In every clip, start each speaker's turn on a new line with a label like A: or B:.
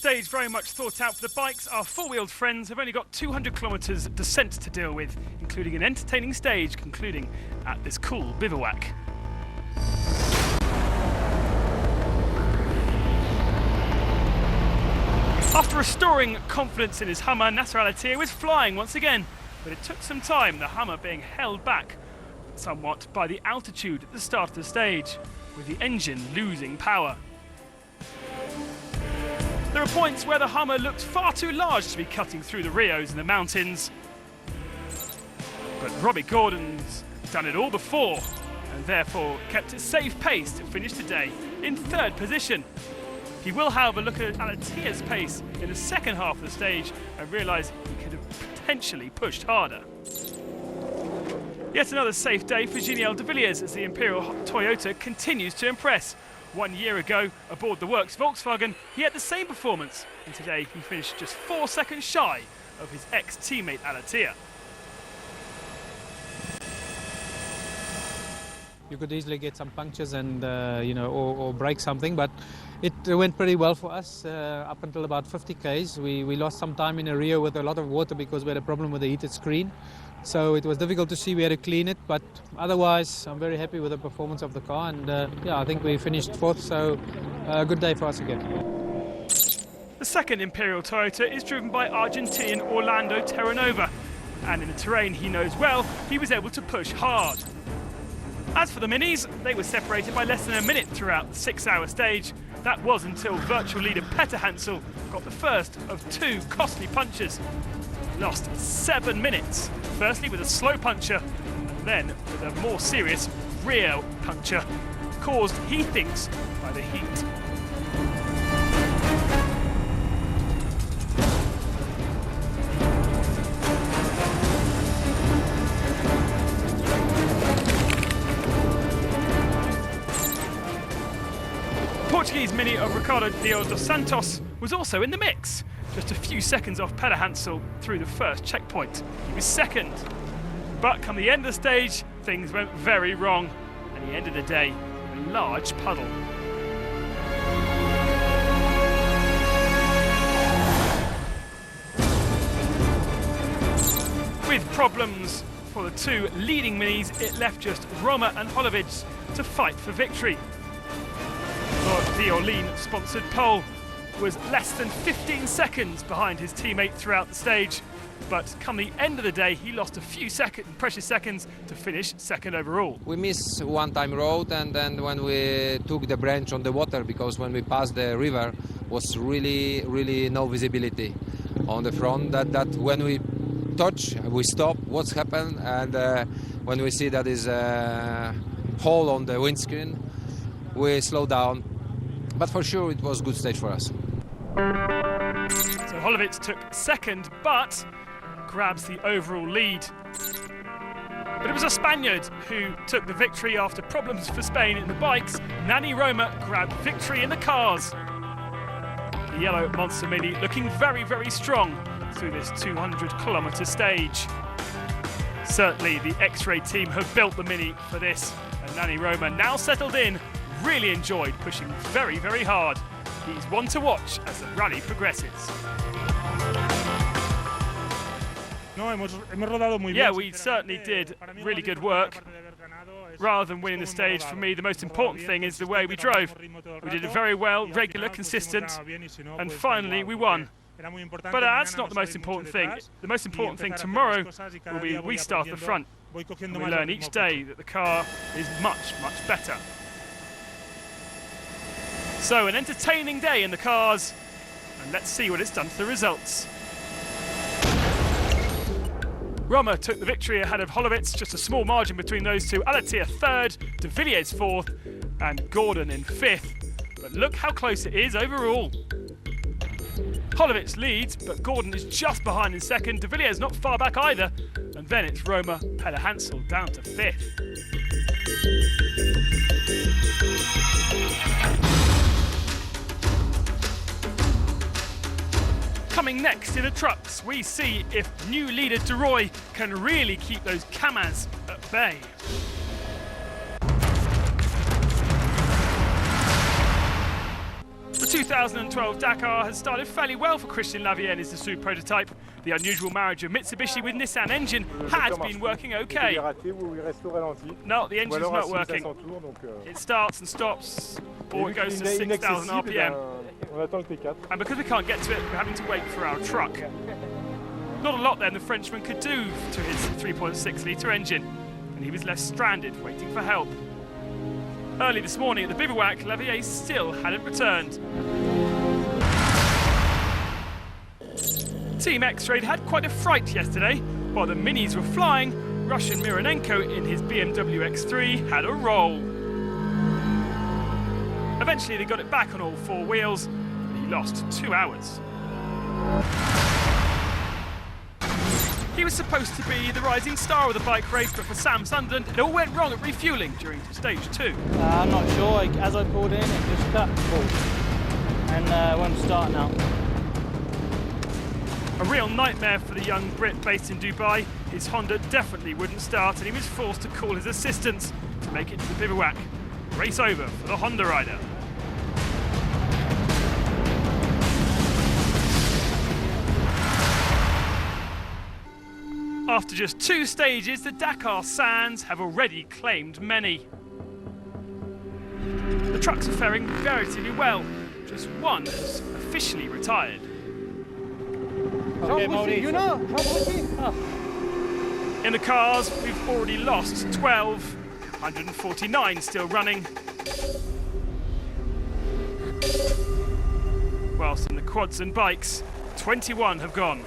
A: stage very much thought out for the bikes, our four-wheeled friends have only got 200 kilometres descent to deal with, including an entertaining stage concluding at this cool bivouac. After restoring confidence in his Hummer, Nasser Al-Attiyah was flying once again, but it took some time, the Hummer being held back somewhat by the altitude at the start of the stage, with the engine losing power. There are points where the Hummer looked far too large to be cutting through the Rios and the mountains, but Robbie Gordon's done it all before and therefore kept a safe pace to finish today in third position. He will, however, look at Al-Attiyah's pace in the second half of the stage and realise he could have potentially pushed harder. Yet another safe day for Giniel de Villiers as the Imperial Toyota continues to impress. 1 year ago, aboard the Works Volkswagen, he had the same performance, and today he finished just 4 seconds shy of his ex-teammate Al-Attiyah.
B: You could easily get some punctures and or break something, but it went pretty well for us up until about 50 k's. We lost some time in a Rio with a lot of water because we had a problem with the heated screen. So it was difficult to see where to clean it, but otherwise I'm very happy with the performance of the car, and I think we finished fourth, so a good day for us again.
A: The second Imperial Toyota is driven by Argentinian Orlando Terranova, and in the terrain he knows well, he was able to push hard. As for the Minis, they were separated by less than a minute throughout the 6-hour stage. That was until virtual leader Petter Hansel got the first of two costly punches. Lost 7 minutes, firstly with a slow puncher, and then with a more serious rear puncher, caused, he thinks, by the heat. Portuguese Mini of Ricardo Dias dos Santos was also in the mix. Just a few seconds off Petter Hansel through the first checkpoint. He was second. But come the end of the stage, things went very wrong, and he ended the day in a large puddle. With problems for the two leading Minis, it left just Roma and Holovic to fight for victory. The Orleans-sponsored pole was less than 15 seconds behind his teammate throughout the stage, but come the end of the day he lost a few precious seconds to finish second overall.
C: We missed one-time road, and then when we took the branch on the water, because when we passed the river was really no visibility on the front, that when we touch we stop, what's happened, and when we see that is a hole on the windscreen we slow down, but for sure it was a good stage for us.
A: So Holovic took second, but grabs the overall lead. But it was a Spaniard who took the victory after problems for Spain in the bikes. Nani Roma grabbed victory in the cars. The yellow Monster Mini looking very, very strong through this 200-kilometre stage. Certainly the X-Ray team have built the Mini for this, and Nani Roma, now settled in, really enjoyed pushing very, very hard. He's one to watch as the rally progresses. Yeah, we certainly did really good work. Rather than winning the stage, for me, the most important thing is the way we drove. We did it very well, regular, consistent, and finally we won. But that's not the most important thing. The most important thing tomorrow will be we start at the front, and we learn each day that the car is much, much better. So an entertaining day in the cars, and let's see what it's done to the results. Roma took the victory ahead of Holovic, just a small margin between those two. Al-Attiyah third, de Villiers fourth, and Gordon in fifth. But look how close it is overall. Holovic leads, but Gordon is just behind in second. De Villiers not far back either. And then it's Roma, Petter Hansel down to fifth. Coming next in the trucks, we see if new leader De Roy can really keep those Kamaz at bay. The The 2012 Dakar has started fairly well for Christian Lavie and his Dessous prototype. The unusual marriage of Mitsubishi with Nissan engine has been working okay. No, the engine's not working. It starts and stops, or it goes to 6,000 RPM. And because we can't get to it, we're having to wait for our truck. Not a lot then the Frenchman could do to his 3.6 litre engine, and he was left stranded waiting for help. Early this morning at the bivouac, Lavie still hadn't returned. Team X-Trade had quite a fright yesterday. While the minis were flying, Russian Mironenko in his BMW X3 had a roll. Eventually they got it back on all four wheels, but he lost 2 hours. He was supposed to be the rising star of the bike race, but for Sam Sunderland, it all went wrong at refuelling during stage 2.
D: I'm not sure. As I pulled in, it just cut full and won't start now.
A: A real nightmare for the young Brit based in Dubai. His Honda definitely wouldn't start, and he was forced to call his assistants to make it to the bivouac. Race over for the Honda rider. After just 2 stages, the Dakar sands have already claimed many. The trucks are faring relatively well. Just one has officially retired.
D: Okay,
A: In the cars, we've already lost 12, 149 still running. Whilst in the quads and bikes, 21 have gone.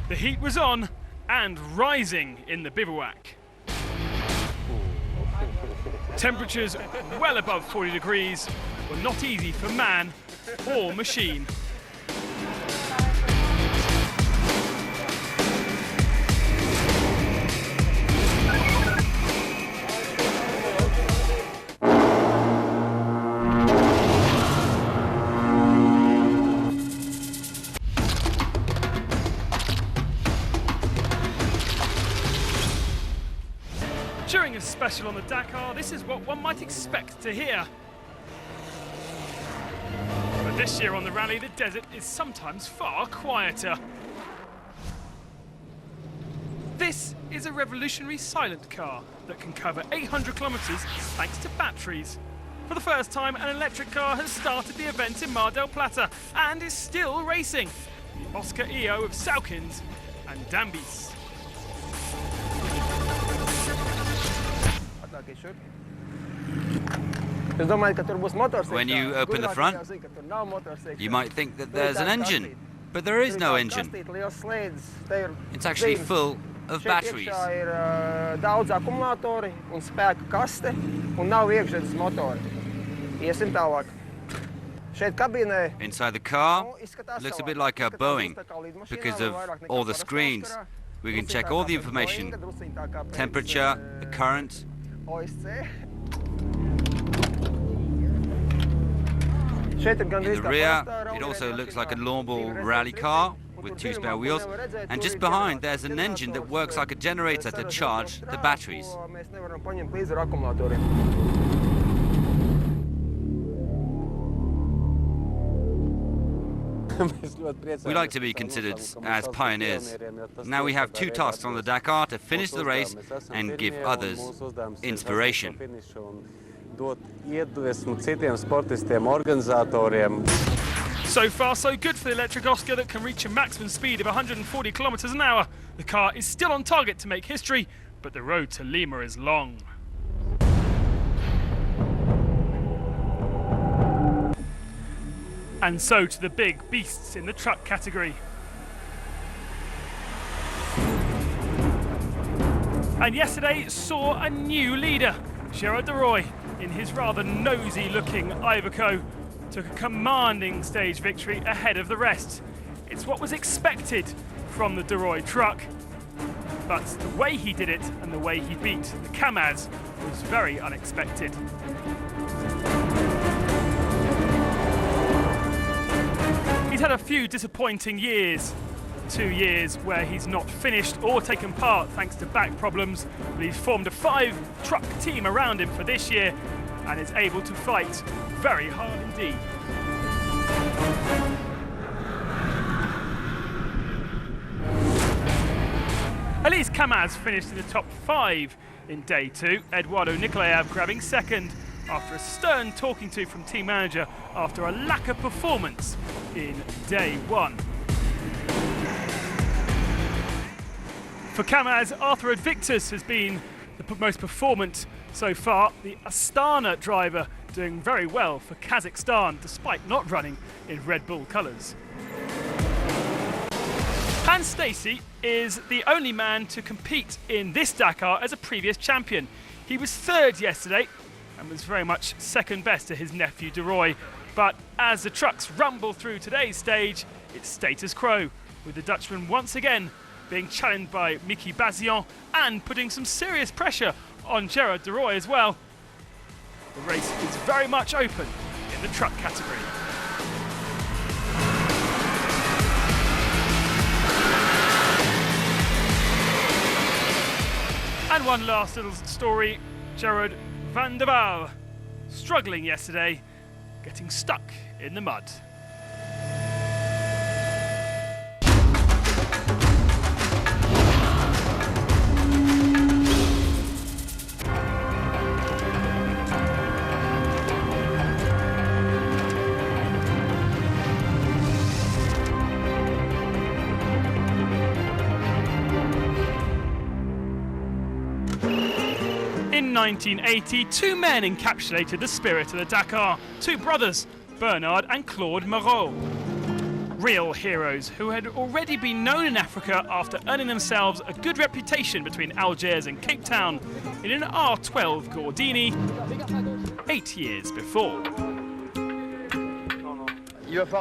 A: The heat was on and rising in the bivouac. Temperatures well above 40 degrees were not easy for man or machine. During a special on the Dakar, this is what one might expect to hear. But this year on the rally, the desert is sometimes far quieter. This is a revolutionary silent car that can cover 800 kilometers thanks to batteries. For the first time, an electric car has started the event in Mar del Plata and is still racing. The Oscar EO of Saukins and Dambis.
E: When you open the front, you might think that there's an engine, but there is no engine. It's actually full of batteries. Inside the car, it looks a bit like a Boeing because of all the screens. We can check all the information, temperature, the current. In the rear, it also looks like a normal rally car with 2 spare wheels, and just behind there's an engine that works like a generator to charge the batteries. We like to be considered as pioneers. Now we have 2 tasks on the Dakar: to finish the race and give others inspiration.
A: So far, so good for the electric Oscar that can reach a maximum speed of 140 kilometers an hour. The car is still on target to make history, but the road to Lima is long. And so to the big beasts in the truck category. And yesterday saw a new leader. Gerard Deroy, in his rather nosy-looking Iveco, took a commanding stage victory ahead of the rest. It's what was expected from the Deroy truck, but the way he did it and the way he beat the Kamaz was very unexpected. He's had a few disappointing years, 2 years where he's not finished or taken part thanks to back problems, but he's formed a 5-truck team around him for this year and is able to fight very hard indeed. Elise Kamaz finished in the top 5 in day 2, Eduardo Nikolaev grabbing second after a stern talking to from team manager after a lack of performance in day 1. For Kamaz, Arthur Advictus has been the most performant so far. The Astana driver doing very well for Kazakhstan despite not running in Red Bull colours. Hans Stacey is the only man to compete in this Dakar as a previous champion. He was 3rd yesterday and was very much second best to his nephew De Roy. But as the trucks rumble through today's stage, it's status quo, with the Dutchman once again being challenged by Mickey Bazian and putting some serious pressure on Gerard De Roy as well. The race is very much open in the truck category. And one last little story, Gerard van der Waal struggling yesterday, getting stuck in the mud. In 1980, 2 men encapsulated the spirit of the Dakar, 2 brothers, Bernard and Claude Moreau. Real heroes who had already been known in Africa after earning themselves a good reputation between Algiers and Cape Town in an R12 Gordini 8 years before.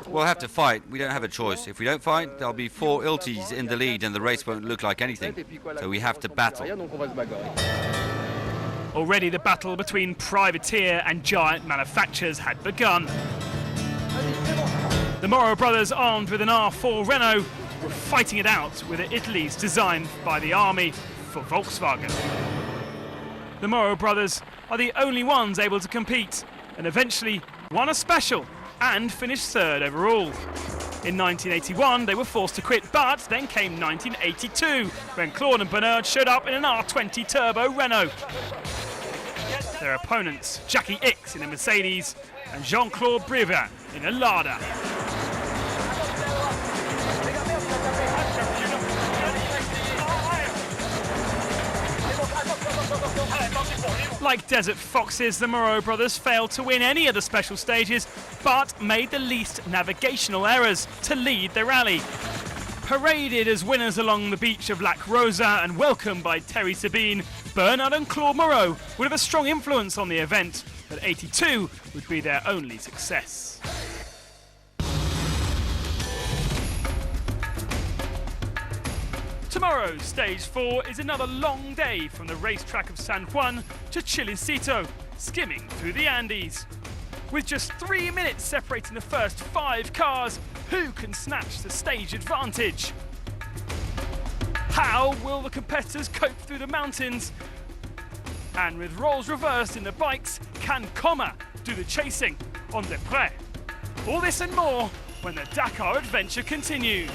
E: We'll have to fight. We don't have a choice. If we don't fight, there'll be 4 Iltis in the lead and the race won't look like anything. So we have to battle.
A: Already the battle between privateer and giant manufacturers had begun. The Moreau brothers, armed with an R4 Renault, were fighting it out with the Italy's designed by the army for Volkswagen. The Moreau brothers are the only ones able to compete and eventually won a special and finished 3rd overall. In 1981 they were forced to quit, but then came 1982 when Claude and Bernard showed up in an R20 Turbo Renault. Their opponents, Jackie Ickx in a Mercedes and Jean-Claude Brevin in a Lada. Like desert foxes, the Moreau brothers failed to win any of the special stages, but made the least navigational errors to lead the rally. Paraded as winners along the beach of Lac Rosa and welcomed by Terry Sabine, Bernard and Claude Moreau would have a strong influence on the event, but 82 would be their only success. Tomorrow, stage 4 is another long day from the racetrack of San Juan to Chilecito, skimming through the Andes. With just 3 minutes separating the first 5 cars, who can snatch the stage advantage? How will the competitors cope through the mountains? And with roles reversed in the bikes, can Coma do the chasing on Desprez? All this and more when the Dakar adventure continues.